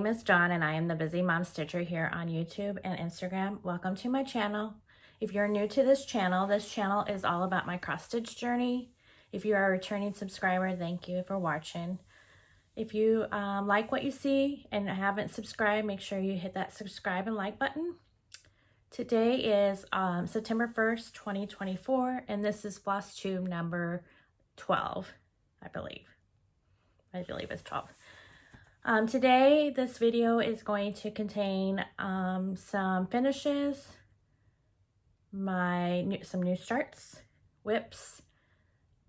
name is Dawn and I am the Busymomstitcher here on YouTube and Instagram. Welcome to my channel. If you're new to this channel is all about my cross stitch journey. If you are a returning subscriber, thank you for watching. If you like what you see and haven't subscribed, make sure you hit that subscribe and like button. Today is September 1st, 2024, and this is Floss Tube number 12, I believe. I believe it's 12. Today, this video is going to contain some finishes, some new starts, whips,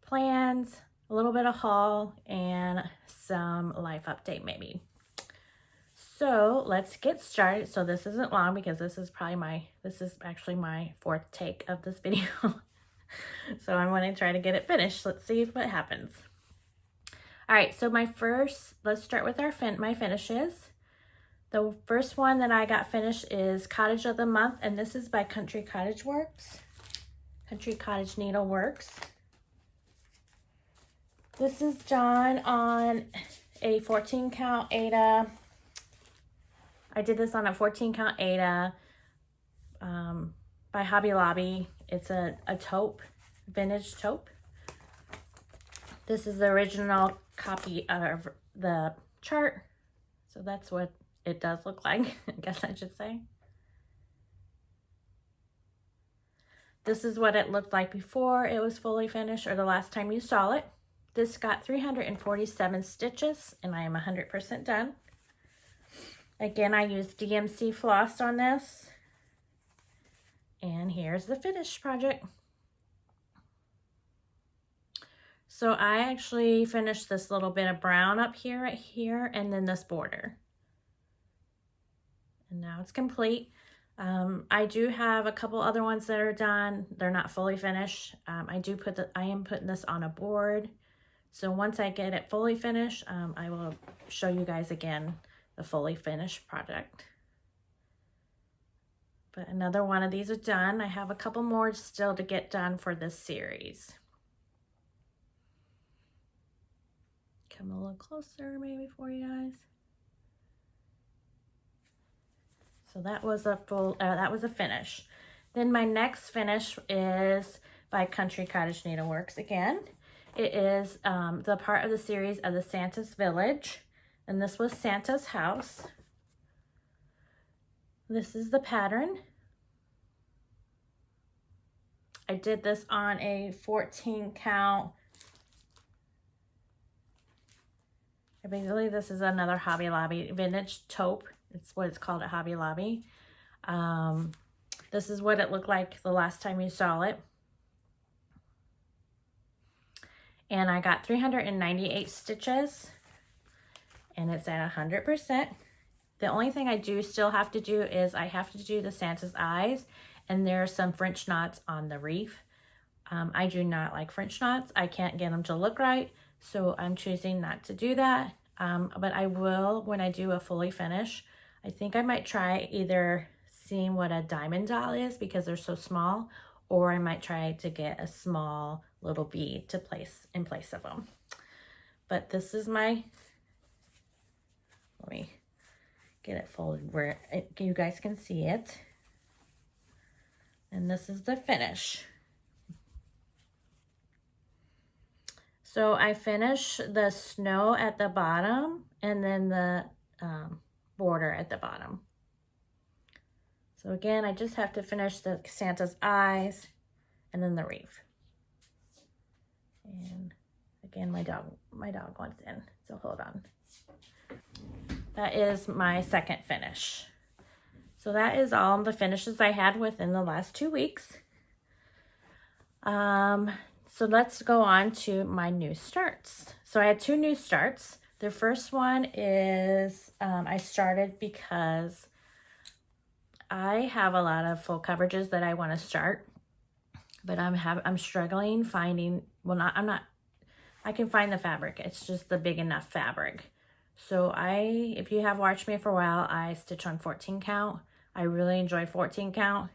plans, a little bit of haul, and some life update maybe. So let's get started. So this isn't long because this is actually my fourth take of this video. So I'm going to try to get it finished. Let's see what happens. All right, so let's start with my finishes. The first one that I got finished is Cottage of the Month, and this is by Country Cottage Needleworks. This is done on a 14 count Aida. I did this on a 14 count Aida by Hobby Lobby. It's a taupe, vintage taupe. This is the original copy of the chart. So that's what it does look like, I guess I should say. This is what it looked like before it was fully finished, or the last time you saw it. This got 347 stitches and I am 100% done. Again, I used DMC floss on this. And here's the finished project. So I actually finished this little bit of brown up here, right here, and then this border. And now it's complete. I do have a couple other ones that are done. They're not fully finished. I am putting this on a board. So once I get it fully finished, I will show you guys again the fully finished project. But another one of these are done. I have a couple more still to get done for this series. Come a little closer maybe for you guys. So that was a finish. Then my next finish is by Country Cottage Needleworks again. It is the part of the series of the Santa's Village, and this was Santa's house. This is the pattern. I did this on a 14 count. I believe this is another Hobby Lobby vintage taupe. It's what it's called at Hobby Lobby. This is what it looked like the last time you saw it. And I got 398 stitches and it's at 100%. The only thing I do still have to do is I have to do the Santa's eyes, and there are some French knots on the reef. I do not like French knots. I can't get them to look right, so I'm choosing not to do that. But I will when I do a fully finish. I think I might try either seeing what a diamond doll is because they're so small, or I might try to get a small little bead to place in place of them. But this is let me get it folded where you guys can see it. And this is the finish. So I finish the snow at the bottom and then the border at the bottom. So again, I just have to finish the Santa's eyes and then the reef. And again, my dog wants in, so hold on. That is my second finish. So that is all the finishes I had within the last 2 weeks. So let's go on to my new starts. So I had 2 new starts. The first one is I started because I have a lot of full coverages that I want to start, but I'm struggling finding, I can find the fabric. It's just the big enough fabric. So if you have watched me for a while, I stitch on 14 count. I really enjoy 14 count.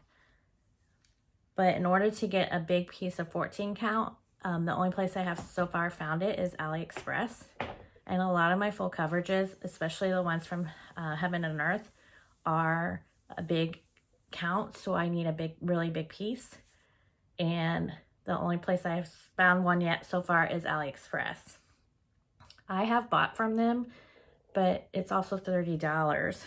But in order to get a big piece of 14 count, the only place I have so far found it is AliExpress. And a lot of my full coverages, especially the ones from Heaven and Earth, are a big count. So I need a really big piece. And the only place I've found one yet so far is AliExpress. I have bought from them, but it's also $30.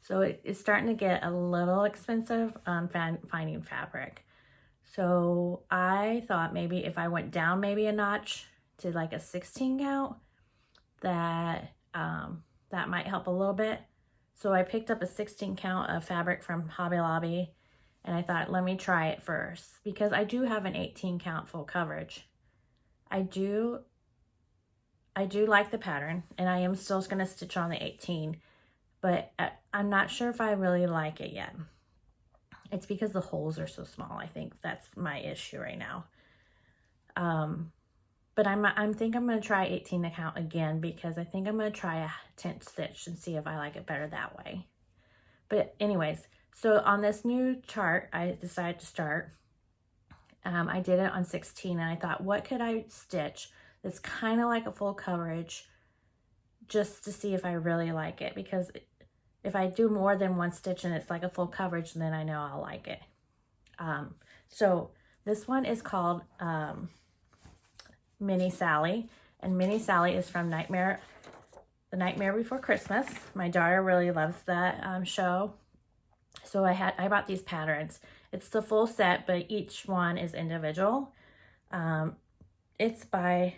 So it's starting to get a little expensive on finding fabric. So I thought maybe if I went down maybe a notch to like a 16 count, that might help a little bit. So I picked up a 16 count of fabric from Hobby Lobby, and I thought, let me try it first, because I do have an 18 count full coverage. I do like the pattern, and I am still going to stitch on the 18, but I'm not sure if I really like it yet. It's because the holes are so small. I think that's my issue right now. But I think I'm going to try 18 count again, because I think I'm going to try a tent stitch and see if I like it better that way. But anyways, so on this new chart, I decided to start. I did it on 16, and I thought, what could I stitch that's kind of like a full coverage, just to see if I really like it, because if I do more than one stitch and it's like a full coverage, then I know I'll like it. So this one is called Mini Sally, and Mini Sally is from The Nightmare Before Christmas. My daughter really loves that show. So I bought these patterns. It's the full set, but each one is individual. It's by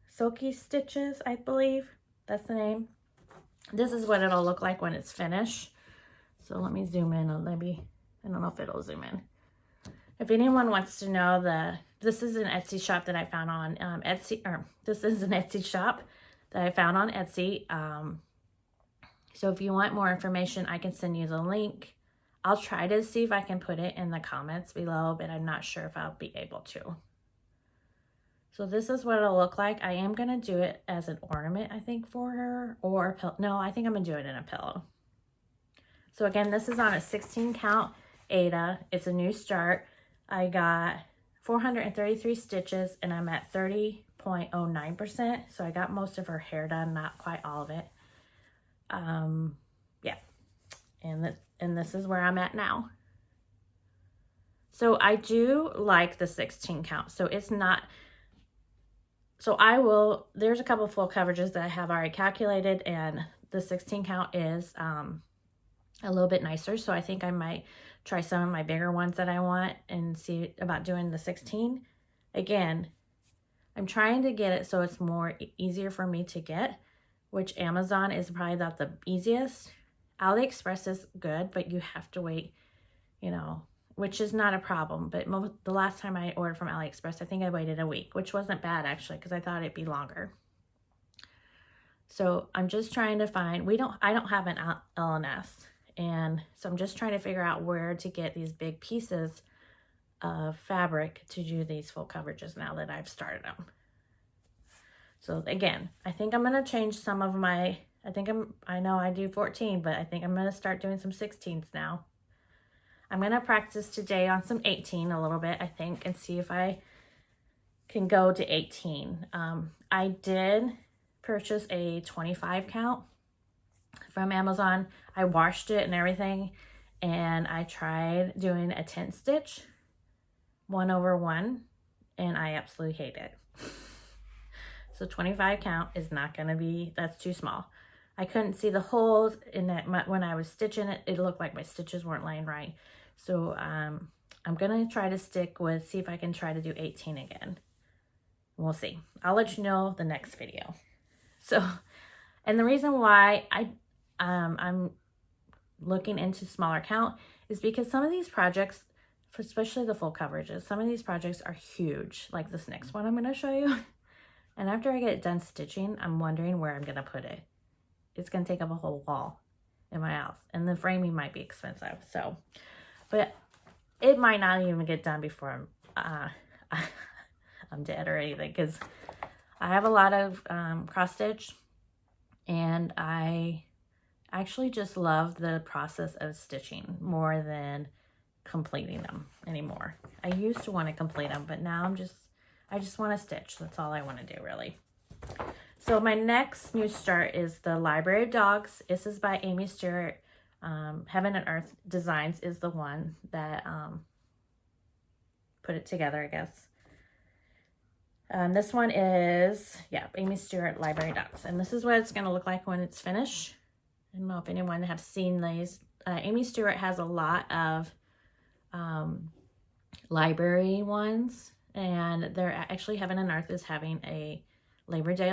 Silky Stitches, I believe. That's the name. This is what it'll look like when it's finished. So let me zoom in, or maybe, I don't know if it'll zoom in. If anyone wants to know, this is an Etsy shop that I found on Etsy, or this is an Etsy shop that I found on Etsy. So if you want more information, I can send you the link. I'll try to see if I can put it in the comments below, but I'm not sure if I'll be able to. So this is what it'll look like. I am going to do it as an ornament, I think, for her, or a pillow. No, I think I'm going to do it in a pillow. So again, this is on a 16 count Aida. It's a new start. I got 433 stitches, and I'm at 30.09%. So I got most of her hair done, not quite all of it. Yeah. And this is where I'm at now. So I do like the 16 count. So it's not... So there's a couple of full coverages that I have already calculated, and the 16 count is a little bit nicer. So I think I might try some of my bigger ones that I want and see about doing the 16. Again, I'm trying to get it so it's easier for me to get, which Amazon is probably not the easiest. AliExpress is good, but you have to wait, which is not a problem. But the last time I ordered from AliExpress, I think I waited a week, which wasn't bad actually, because I thought it'd be longer. So I'm just trying to find, I don't have an LNS, and so I'm just trying to figure out where to get these big pieces of fabric to do these full coverages now that I've started them. So again, I think I'm going to change some of my, I know I do 14, but I think I'm going to start doing some 16s now. I'm going to practice today on some 18 a little bit, I think, and see if I can go to 18. I did purchase a 25 count from Amazon. I washed it and everything, and I tried doing a tent stitch 1/1, and I absolutely hate it. So 25 count is not going to be, that's too small. I couldn't see the holes in that when I was stitching it. It looked like my stitches weren't laying right. So I'm going to try to see if I can try to do 18 again. We'll see. I'll let you know the next video. So, and the reason why I'm looking into smaller count is because some of these projects, especially the full coverages, some of these projects are huge. Like this next one I'm going to show you. And after I get it done stitching, I'm wondering where I'm going to put it. It's going to take up a whole wall in my house. And the framing might be expensive. So, but it might not even get done before I'm dead or anything. Because I have a lot of cross stitch. And I actually just love the process of stitching more than completing them anymore. I used to want to complete them, but now I just want to stitch. That's all I want to do, really. So my next new start is the Library of Dogs. This is by Aimee Stewart. Heaven and Earth Designs is the one that put it together, I guess. This one is, yeah, Aimee Stewart Library Dogs. And this is what it's going to look like when it's finished. I don't know if anyone have seen these. Aimee Stewart has a lot of library ones. And they're actually, Heaven and Earth is having a Labor Day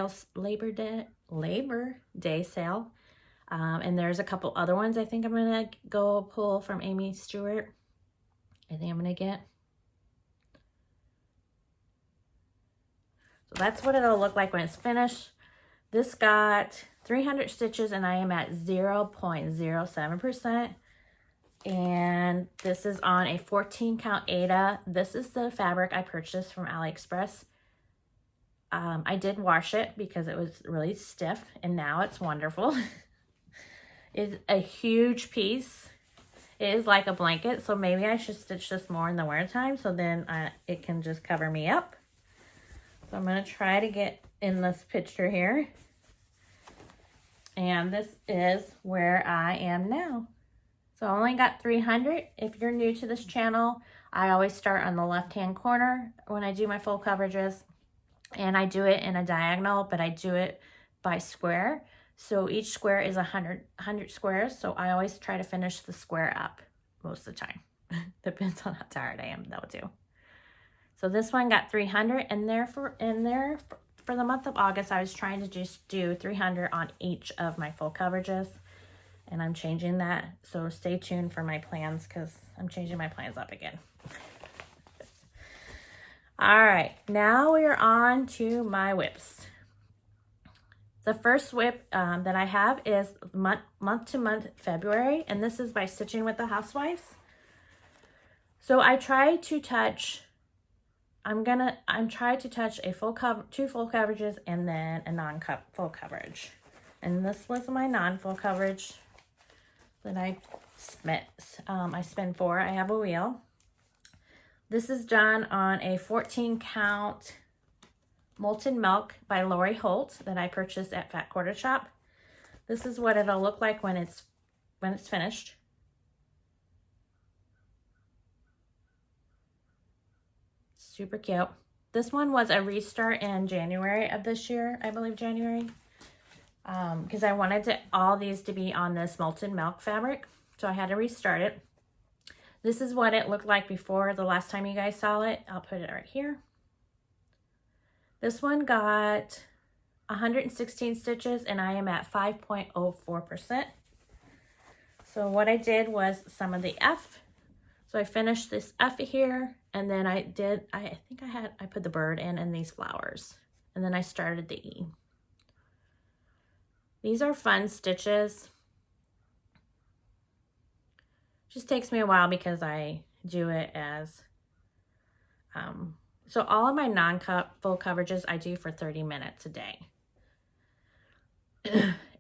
sale. And there's a couple other ones I think I'm going to go pull from Aimee Stewart. I think I'm going to get. So that's what it'll look like when it's finished. This got 300 stitches and I am at 0.07%. And this is on a 14 count Aida. This is the fabric I purchased from AliExpress. I did wash it because it was really stiff and now it's wonderful. It's a huge piece. It is like a blanket, so maybe I should stitch this more in the winter time so then it can just cover me up. So I'm going to try to get in this picture here. And this is where I am now. So I only got 300. If you're new to this channel, I always start on the left-hand corner when I do my full coverages. And I do it in a diagonal, but I do it by square. So each square is 100 squares. So I always try to finish the square up most of the time. Depends on how tired I am, though, too. So this one got 300, and for the month of August, I was trying to just do 300 on each of my full coverages, and I'm changing that. So stay tuned for my plans because I'm changing my plans up again. All right, now we are on to my whips. The first whip that I have is month to month February, and this is by Stitching with the Housewives. So I try to touch. I'm trying to touch a two full coverages and then a full coverage. And this was my non-full coverage that I spent for. I have a wheel. This is done on a 14 count Molten Milk by Lori Holt that I purchased at Fat Quarter Shop. This is what it'll look like when it's finished. Super cute. This one was a restart in January of this year, I believe January, because I wanted all these to be on this Molten Milk fabric, so I had to restart it. This is what it looked like before the last time you guys saw it. I'll put it right here. This one got 116 stitches and I am at 5.04%. So what I did was some of the F. So I finished this F here, and then I put the bird in and these flowers, and then I started the E. These are fun stitches. Just takes me a while because I do it as, so all of my full coverages I do for 30 minutes a day.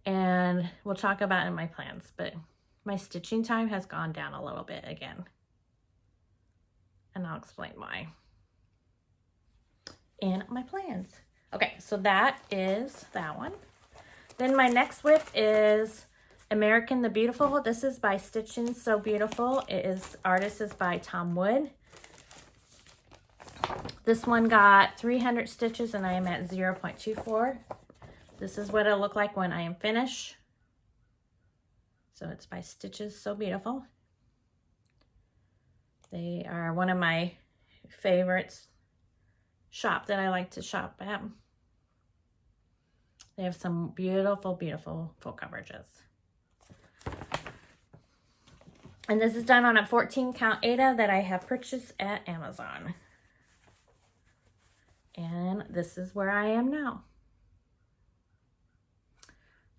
And we'll talk about it in my plans, but my stitching time has gone down a little bit again. And I'll explain why in my plans. Okay, so that is that one. Then my next whip is American the Beautiful. This is by Stitching So Beautiful. Artist is by Tom Wood. This one got 300 stitches and I am at 0.24. This is what it'll look like when I am finished. So it's by Stitches So Beautiful. They are one of my favorites shop that I like to shop at. They have some beautiful, beautiful full coverages. And this is done on a 14 count Aida that I have purchased at Amazon. And this is where I am now.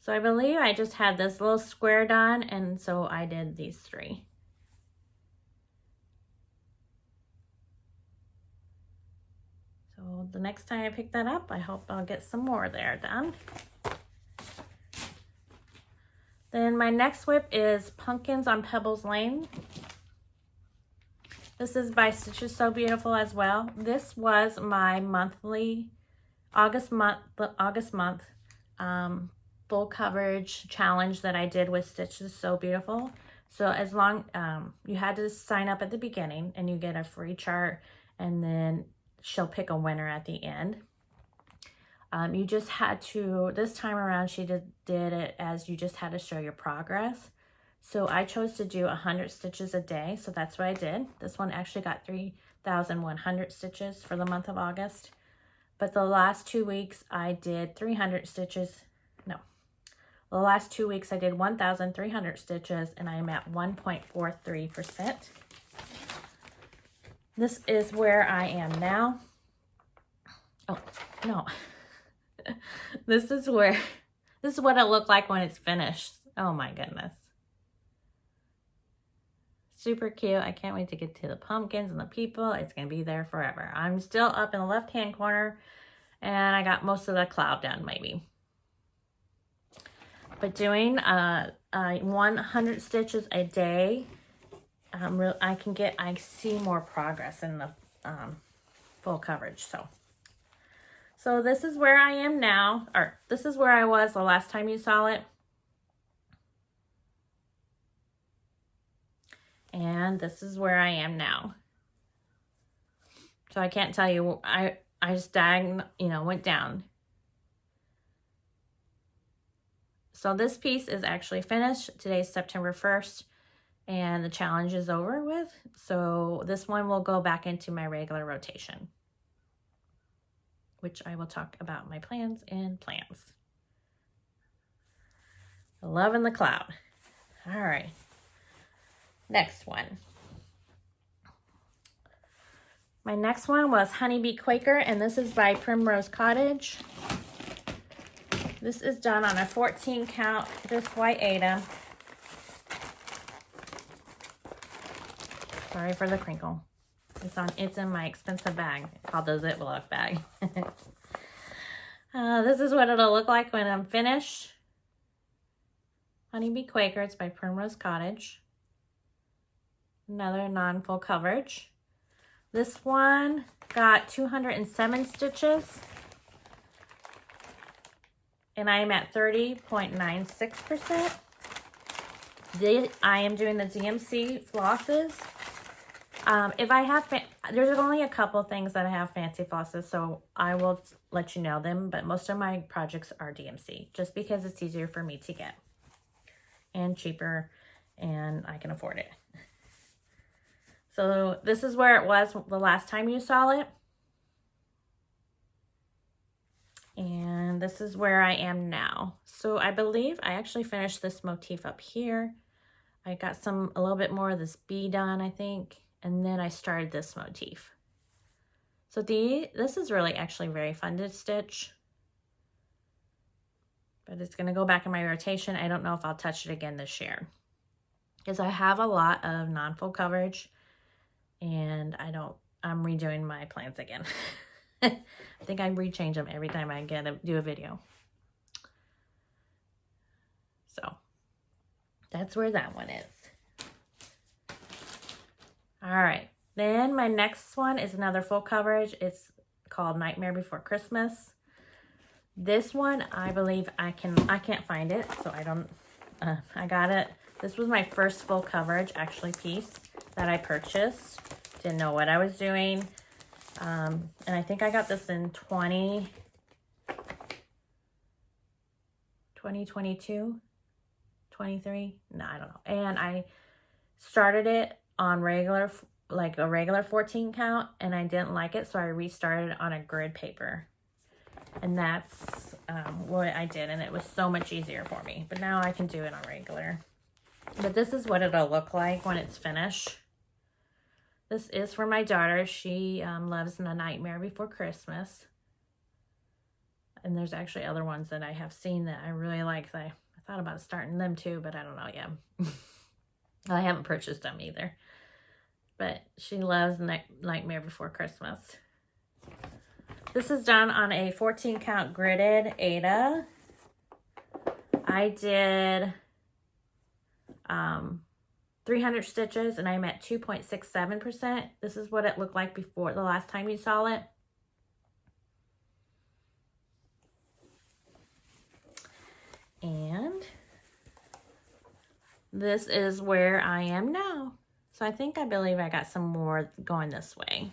So I believe I just had this little square done, and so I did these three. So the next time I pick that up, I hope I'll get some more there done. Then my next whip is Pumpkins on Pebbles Lane. This is by Stitches So Beautiful as well. This was my monthly August month full coverage challenge that I did with Stitches So Beautiful. So as long, you had to sign up at the beginning and you get a free chart, and then she'll pick a winner at the end. You just had to, this time around, she did it as you just had to show your progress. So I chose to do 100 stitches a day. So that's what I did. This one actually got 3,100 stitches for the month of August. But the last 2 weeks I did 300 stitches. No, the last 2 weeks I did 1,300 stitches, and I'm at 1.43%. This is where I am now. Oh, no. This is what it looked like when it's finished. Oh my goodness. Super cute. I can't wait to get to the pumpkins and the people. It's going to be there forever. I'm still up in the left-hand corner, and I got most of the cloud done, maybe. But doing 100 stitches a day, I see more progress in the full coverage. So this is where I am now, or this is where I was the last time you saw it. And this is where I am now. So I can't tell you, I just went down. So this piece is actually finished. Today's September 1st, and the challenge is over with. So this one will go back into my regular rotation, which I will talk about my plans and plans. Loving the cloud. All right. Next one. My next one was Honeybee Quaker, and this is by Primrose Cottage. This is done on a 14 count, this white Aida. Sorry for the crinkle. It's in my expensive bag called the Ziploc bag. This is what it'll look like when I'm finished. Honeybee Quaker, it's by Primrose Cottage. Another non-full coverage. This one got 207 stitches. And I am at 30.96%. I am doing the DMC flosses. If I have, there's only a couple things that I have fancy flosses, so I will let you know them, but most of my projects are DMC, just because it's easier for me to get. And cheaper, and I can afford it. So this is where it was the last time you saw it. And this is where I am now. So I believe I actually finished this motif up here. I got a little bit more of this bee done, I think. And then I started this motif. So this is really actually very fun to stitch. But it's going to go back in my rotation. I don't know if I'll touch it again this year, because I have a lot of non-full coverage, and I'm redoing my plans again. I think I rechange them every time I do a video. So that's where that one is. All right, then my next one is another full coverage. It's called Nightmare Before Christmas. This one, I believe I can't find it, so I got it. This was my first full coverage actually piece that I purchased. Didn't know what I was doing. And I think I got this in 2022, 23. No, I don't know. And I started it on a regular 14 count, and I didn't like it, so I restarted it on a grid paper. And that's what I did, and it was so much easier for me. But now I can do it on regular. But this is what it'll look like when it's finished. This is for my daughter. She loves The Nightmare Before Christmas. And there's actually other ones that I have seen that I really like. I thought about starting them too, but I don't know yet. I haven't purchased them either. But she loves Nightmare Before Christmas. This is done on a 14 count gridded Aida. I did 300 stitches, and I'm at 2.67%. This is what it looked like before the last time you saw it. And this is where I am now. So I believe I got some more going this way.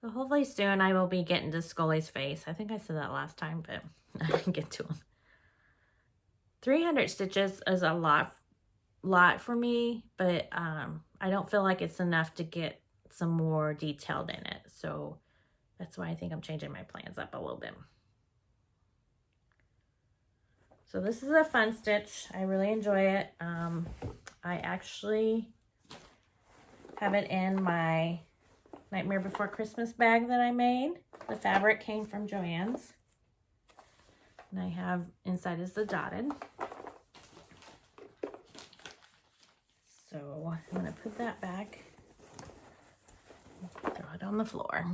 So hopefully soon I will be getting to Scully's face. I think I said that last time, but I didn't get to him. 300 stitches is a lot for me, but I don't feel like it's enough to get some more detailed in it. So that's why I think I'm changing my plans up a little bit. So this is a fun stitch. I really enjoy it. I actually have it in my Nightmare Before Christmas bag that I made. The fabric came from Joann's. And I have inside is the dotted. So I'm going to put that back. Throw it on the floor.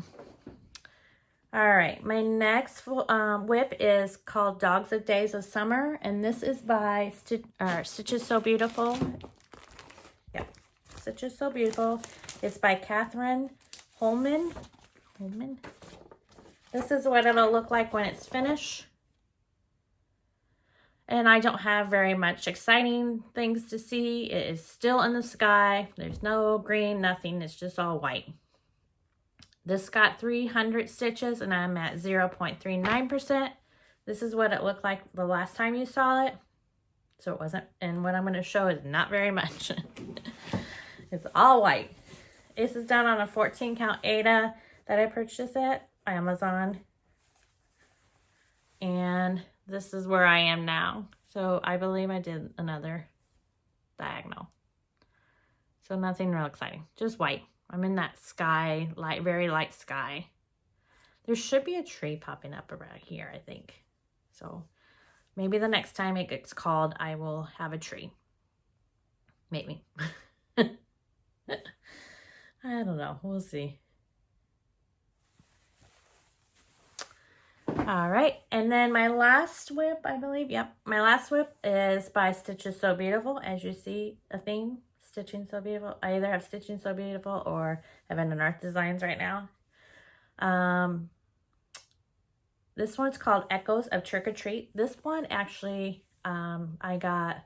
All right, my next whip is called Dogs of Days of Summer, and this is by Stitches So Beautiful. Yep, Stitches So Beautiful. It's by Holman. This is what it'll look like when it's finished. And I don't have very much exciting things to see. It is still in the sky. There's no green, nothing. It's just all white. This got 300 stitches and I'm at 0.39%. This is what it looked like the last time you saw it. So it wasn't, and what I'm going to show is not very much. It's all white. This is done on a 14 count Aida that I purchased at Amazon. And this is where I am now. So I believe I did another diagonal. So nothing real exciting, just white. I'm in that sky, very light sky. There should be a tree popping up around here, I think. So maybe the next time it gets called, I will have a tree. Maybe. I don't know. We'll see. All right. And then my last whip, I believe. Yep. My last whip is by Stitches So Beautiful. As you see, a theme. Stitching So Beautiful. I either have Stitching So Beautiful or Heaven and Earth Designs right now. This one's called Echoes of Trick or Treat. This one actually I got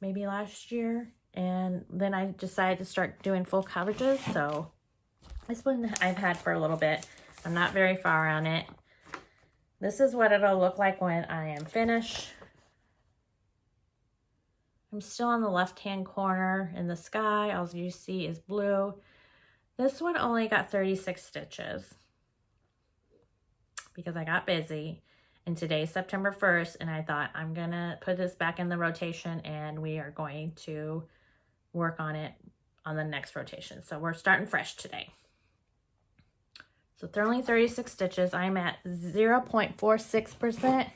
maybe last year, and then I decided to start doing full coverages. So this one I've had for a little bit. I'm not very far on it. This is what it'll look like when I am finished. I'm still on the left-hand corner in the sky. All you see is blue. This one only got 36 stitches because I got busy. And today's September 1st, and I thought I'm going to put this back in the rotation, and we are going to work on it on the next rotation. So we're starting fresh today. So they're only 36 stitches. I'm at 0.46%.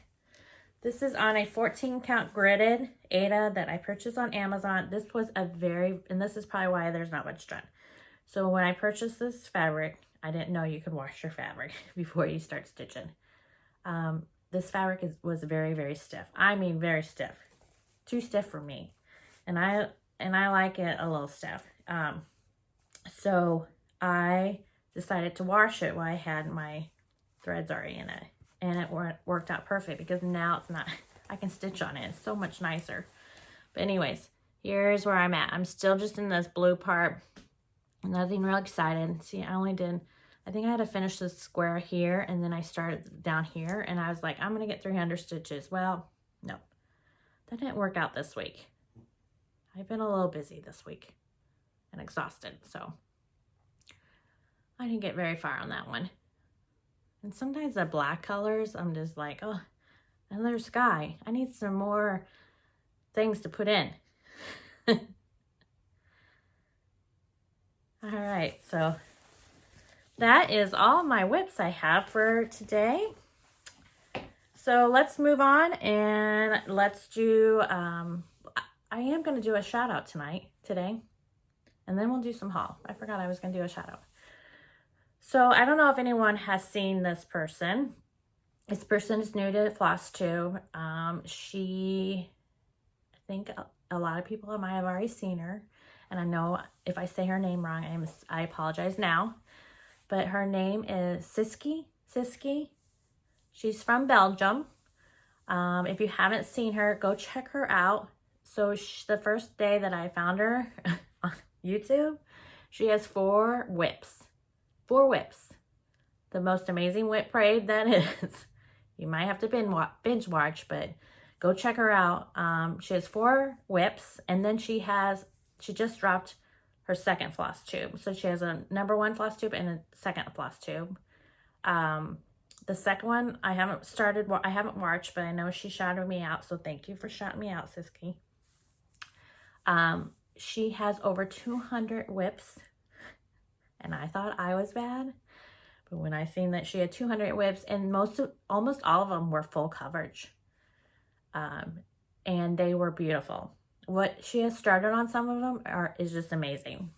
This is on a 14 count gridded Aida that I purchased on Amazon. This was and this is probably why there's not much done. So when I purchased this fabric, I didn't know you could wash your fabric before you start stitching. This fabric was very, very stiff. I mean, very stiff. Too stiff for me. And I like it a little stiff. So I decided to wash it while I had my threads already in it. And it worked out perfect because now it's not, I can stitch on it. It's so much nicer. But anyways, here's where I'm at. I'm still just in this blue part. Nothing real excited. See, I think I had to finish this square here, and then I started down here, and I was like, I'm going to get 300 stitches. Well, no. That didn't work out this week. I've been a little busy this week and exhausted, so I didn't get very far on that one. And sometimes the black colors, I'm just like, oh, another sky. I need some more things to put in. All right, so that is all my whips I have for today. So let's move on and let's do, I am going to do a shout out today, and then we'll do some haul. I forgot I was going to do a shout out. So I don't know if anyone has seen this person. This person is new to Floss Tube. I think a lot of people might have already seen her. And I know if I say her name wrong, I apologize now. But her name is Siski. She's from Belgium. If you haven't seen her, go check her out. So the first day that I found her on YouTube, she has 4 whips. 4 whips. The most amazing whip braid that is. You might have to binge watch, but go check her out. She has 4 whips, and then she just dropped her second floss tube. So she has a #1 floss tube and a second floss tube. The second one, I haven't watched, but I know she shouted me out. So thank you for shouting me out, Siski. She has over 200 whips, and I thought I was bad. But when I seen that she had 200 whips, and almost all of them were full coverage. And they were beautiful. What she has started on some of them is just amazing.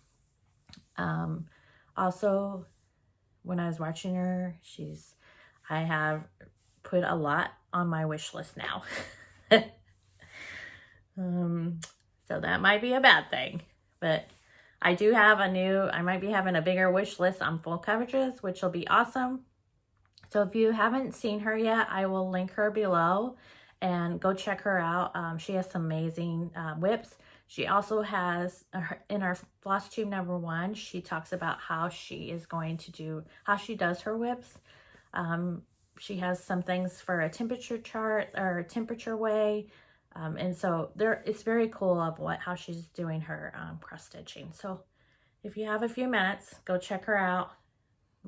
Also, when I was watching her, I have put a lot on my wish list now. So that might be a bad thing, but I do have I might be having a bigger wish list on full coverages, which will be awesome. So if you haven't seen her yet, I will link her below and go check her out. She has some amazing whips. She also has, in her Floss Tube #1, she talks about how she does her whips. She has some things for a temperature chart or a temperature weigh. And so it's very cool of how she's doing her cross stitching. So if you have a few minutes, go check her out,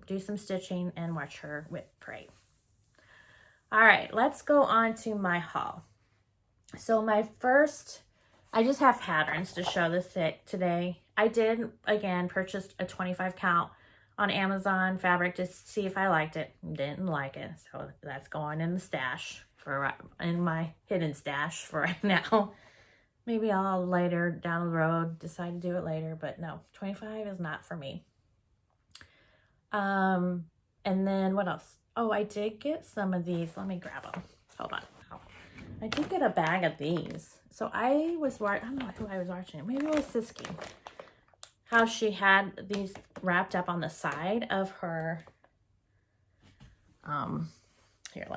do some stitching, and watch her whip braid. All right, let's go on to my haul. So I just have patterns to show this today. I did, again, purchase a 25 count on Amazon fabric to see if I liked it. Didn't like it, so that's going in the stash in my hidden stash for right now. Maybe I'll later down the road decide to do it later, but no, 25 is not for me. And then what else? Oh, I did get some of these. Let me grab them. Hold on. Oh, I did get a bag of these. So I don't know who I was watching. Maybe it was Siski. How she had these wrapped up on the side of her. Here,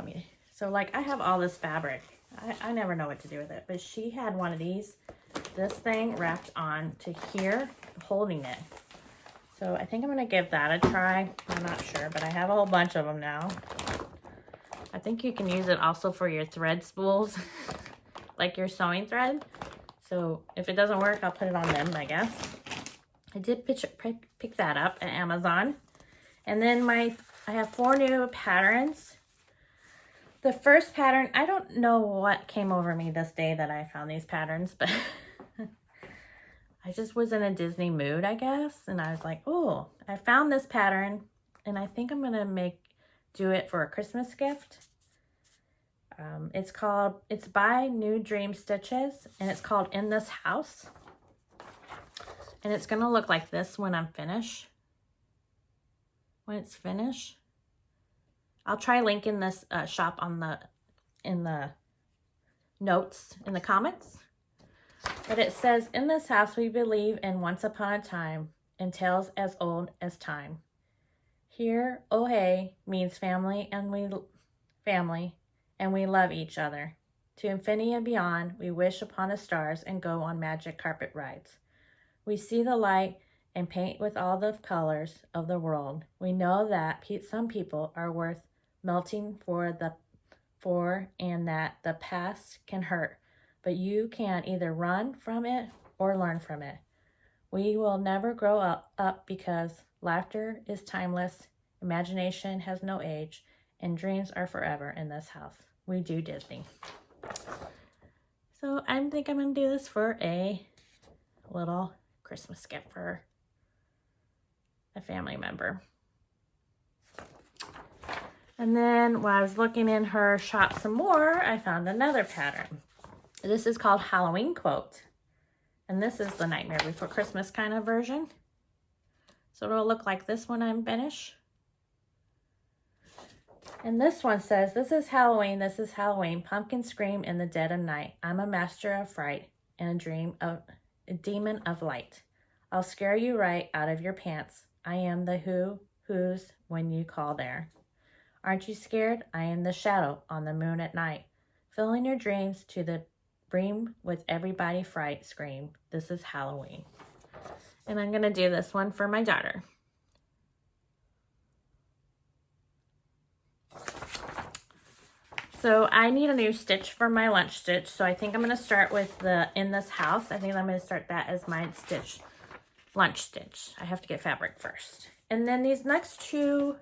so like I have all this fabric. I never know what to do with it. But she had one of this thing wrapped on to here, holding it. So I think I'm going to give that a try. I'm not sure, but I have a whole bunch of them now. I think you can use it also for your thread spools, like your sewing thread. So if it doesn't work, I'll put it on them, I guess. I did pick that up at Amazon. And then I have 4 new patterns. The first pattern, I don't know what came over me this day that I found these patterns, but I just was in a Disney mood, I guess. And I was like, oh, I found this pattern, and I think I'm going to do it for a Christmas gift. It's by New Dream Stitches, and it's called In This House. And it's going to look like this when I'm finished. When it's finished. I'll try linking this shop in the notes in the comments. But it says, in this house we believe in once upon a time, in tales as old as time. Here, oh hey, means family, and we love each other. To infinity and beyond, we wish upon the stars and go on magic carpet rides. We see the light and paint with all the colors of the world. We know that some people are worth melting for, and that the past can hurt, but you can either run from it or learn from it. We will never grow up because laughter is timeless, imagination has no age, and dreams are forever in this house. We do Disney. So I think I'm going to do this for a little Christmas gift for a family member. And then when I was looking in her shop some more, I found another pattern. This is called Halloween Quote. And this is the Nightmare Before Christmas kind of version. So it'll look like this when I'm finished. And this one says, this is Halloween, pumpkin scream in the dead of night. I'm a master of fright and a demon of light. I'll scare you right out of your pants. I am the who's when you call there. Aren't you scared? I am the shadow on the moon at night. Filling your dreams to the brim with everybody fright scream. This is Halloween. And I'm going to do this one for my daughter. So I need a new stitch for my lunch stitch. So I think I'm going to start with the In This House. I think I'm going to start that as my stitch, lunch stitch. I have to get fabric first. And then these next two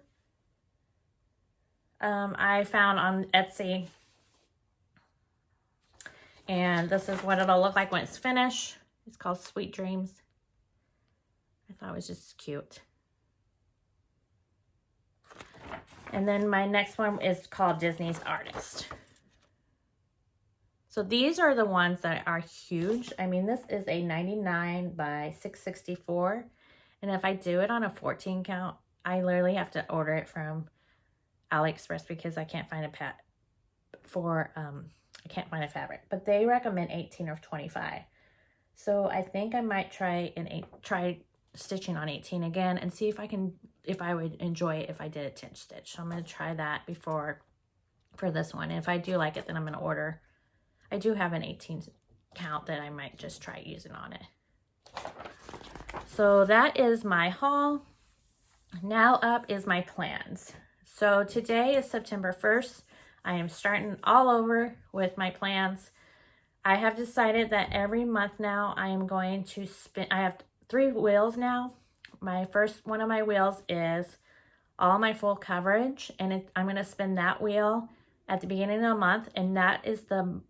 I found on Etsy. And this is what it'll look like when it's finished. It's called Sweet Dreams. I thought it was just cute. And then my next one is called Disney's Artist. So these are the ones that are huge. I mean, this is a 99 by 664. And if I do it on a 14 count, I literally have to order it from AliExpress because I can't find a I can't find a fabric. But they recommend 18 or 25. So I think I might try stitching on 18 again and see if I would enjoy it if I did a tinge stitch. So I'm going to try that for this one. And if I do like it, then I'm going to order. I do have an 18 count that I might just try using on it. So that is my haul. Now up is my plans. So today is September 1st. I am starting all over with my plans. I have decided that every month now I am going to spin. I have 3 wheels now. My first one of my wheels is all my full coverage, and I'm going to spin that wheel at the beginning of the month, and that is the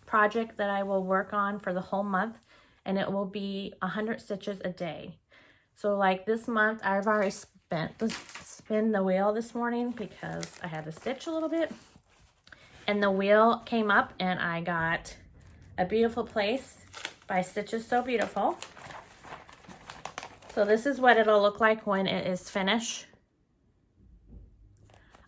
project that I will work on for the whole month, and it will be 100 stitches a day. So like this month, I've already spin the wheel this morning because I had to stitch a little bit, and the wheel came up and I got A Beautiful Place by Stitches So Beautiful. So this is what it'll look like when it is finished.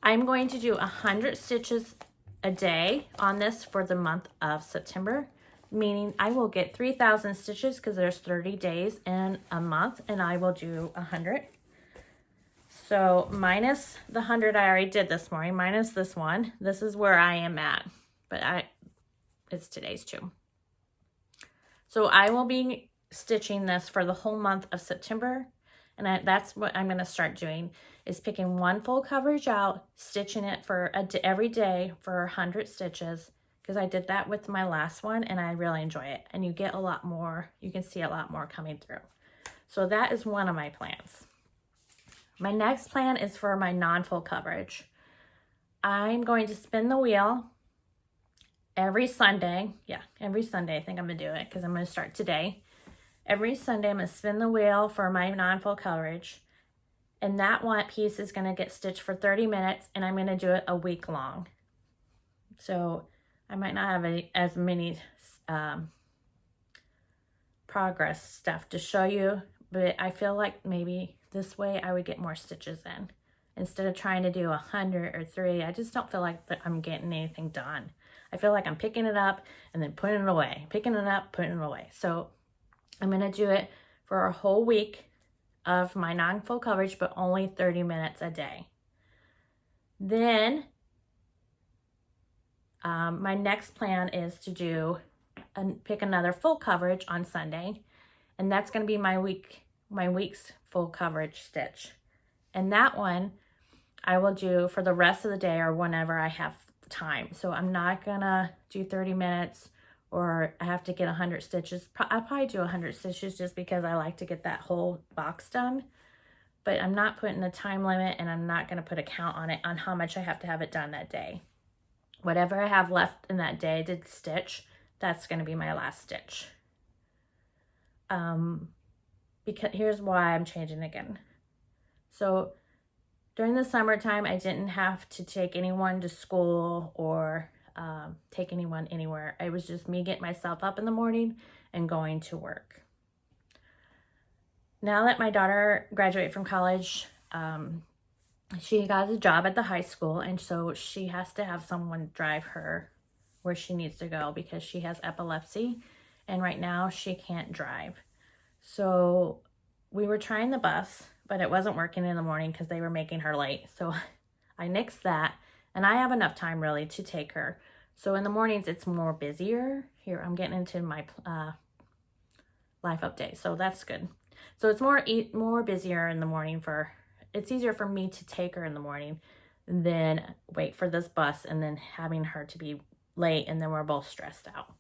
I'm going to do 100 stitches a day on this for the month of September, meaning I will get 3,000 stitches because there's 30 days in a month, and I will do 100. So minus the 100 I already did this morning, minus this one, this is where I am at, but it's today's too. So I will be stitching this for the whole month of September, and that's what I'm going to start doing, is picking one full coverage out, stitching it for every day for 100 stitches, because I did that with my last one and I really enjoy it, and you get a lot more, you can see a lot more coming through. So that is one of my plans. My next plan is for my non-full coverage. I'm going to spin the wheel every Sunday. Yeah, every Sunday I think I'm going to do it because I'm going to start today. Every Sunday I'm going to spin the wheel for my non-full coverage. And that one piece is going to get stitched for 30 minutes, and I'm going to do it a week long. So I might not have as many progress stuff to show you, but I feel like maybe this way I would get more stitches in. Instead of trying to do 100 or 3, I just don't feel like that I'm getting anything done. I feel like I'm picking it up and then putting it away, picking it up, putting it away. So I'm going to do it for a whole week of my non-full coverage, but only 30 minutes a day. Then my next plan is to pick another full coverage on Sunday, and that's going to be my week's full coverage stitch. And that one I will do for the rest of the day or whenever I have time. So I'm not gonna do 30 minutes or I have to get 100 stitches. I'll probably do 100 stitches just because I like to get that whole box done. But I'm not putting a time limit, and I'm not gonna put a count on it on how much I have to have it done that day. Whatever I have left in that day to stitch, that's gonna be my last stitch. Because here's why I'm changing again. So during the summertime, I didn't have to take anyone to school or take anyone anywhere. It was just me getting myself up in the morning and going to work. Now that my daughter graduated from college, she got a job at the high school, and so she has to have someone drive her where she needs to go because she has epilepsy, and right now she can't drive. So we were trying the bus, but it wasn't working in the morning because they were making her late. So I nixed that, And I have enough time really to take her. So in the mornings, it's more busier. Here, I'm getting into my life update. So that's good. So it's more busier in the morning it's easier for me to take her in the morning than wait for this bus and then having her to be late and then we're both stressed out.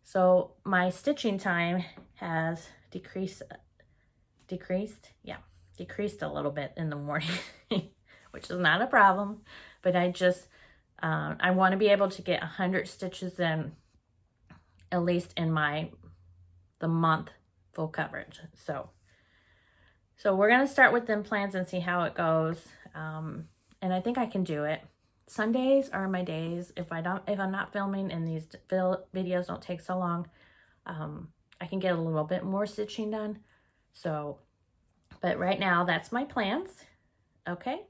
So my stitching time has decreased a little bit in the morning, which is not a problem, but I want to be able to get 100 stitches in, at least in the month full coverage. So we're going to start with them plans and see how it goes. And I think I can do it. Sundays are my days. If I'm not filming and these videos don't take so long, I can get a little bit more stitching done. So, but right now that's my plans. Okay.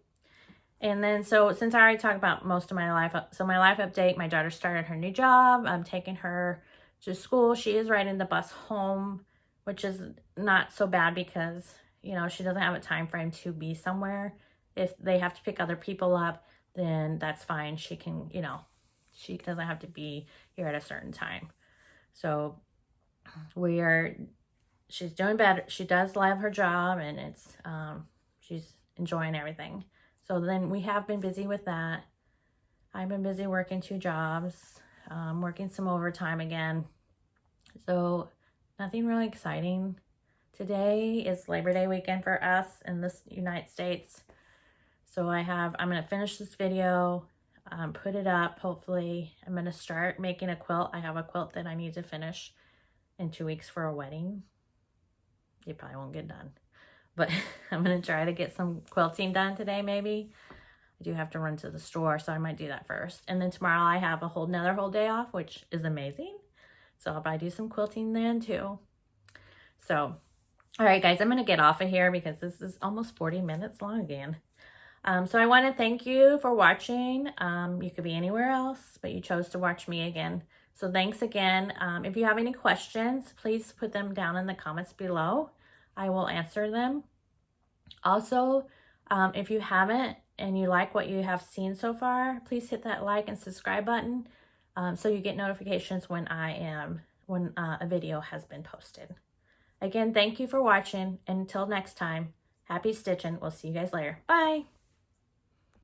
And then, so since I already talked about most of my life, so my life update, my daughter started her new job. I'm taking her to school. She is riding the bus home, which is not so bad because, you know, she doesn't have a time frame to be somewhere. If they have to pick other people up, then that's fine. She can, you know, she doesn't have to be here at a certain time. So she's doing better. She does love her job and she's enjoying everything. So then we have been busy with that. I've been busy working 2 jobs, working some overtime again. So nothing really exciting. Today is Labor Day weekend for us in the United States. So I'm going to finish this video, put it up, hopefully. I'm going to start making a quilt. I have a quilt that I need to finish in 2 weeks for a wedding. It probably won't get done. But I'm going to try to get some quilting done today, maybe. I do have to run to the store, so I might do that first. And then tomorrow I have another whole day off, which is amazing. So I'll probably do some quilting then too. So, all right, guys, I'm going to get off of here because this is almost 40 minutes long again. So I want to thank you for watching. You could be anywhere else, but you chose to watch me again. So thanks again. If you have any questions, please put them down in the comments below. I will answer them. Also, if you haven't and you like what you have seen so far, please hit that like and subscribe button so you get notifications when a video has been posted. Again, thank you for watching. And until next time, happy stitching. We'll see you guys later. Bye.